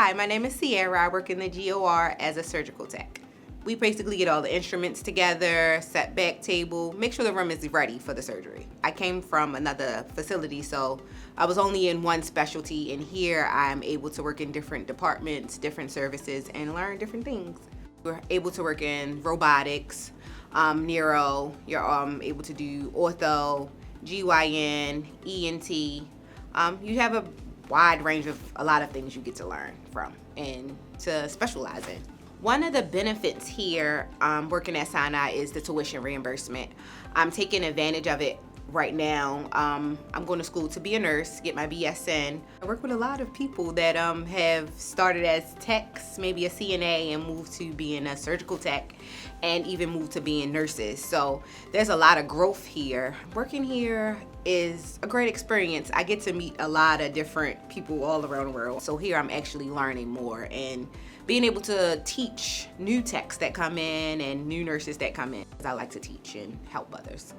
Hi, my name is Sierra. I work in the GOR as a surgical tech. We basically get all the instruments together, set back table, make sure the room is ready for the surgery. I came from another facility, so I was only in one specialty, and here I'm able to work in different departments, different services, and learn different things. We're able to work in robotics, neuro, you're able to do ortho, GYN, ENT. You have a wide range of a lot of things you get to learn from and to specialize in. One of the benefits here working at Sinai is the tuition reimbursement. I'm taking advantage of it right now. I'm going to school to be a nurse, get my BSN. I work with a lot of people that have started as techs, maybe a CNA, and moved to being a surgical tech, and even moved to being nurses. So there's a lot of growth here. Working here is a great experience. I get to meet a lot of different people all around the world. So here I'm actually learning more and being able to teach new techs that come in and new nurses that come in. I like to teach and help others.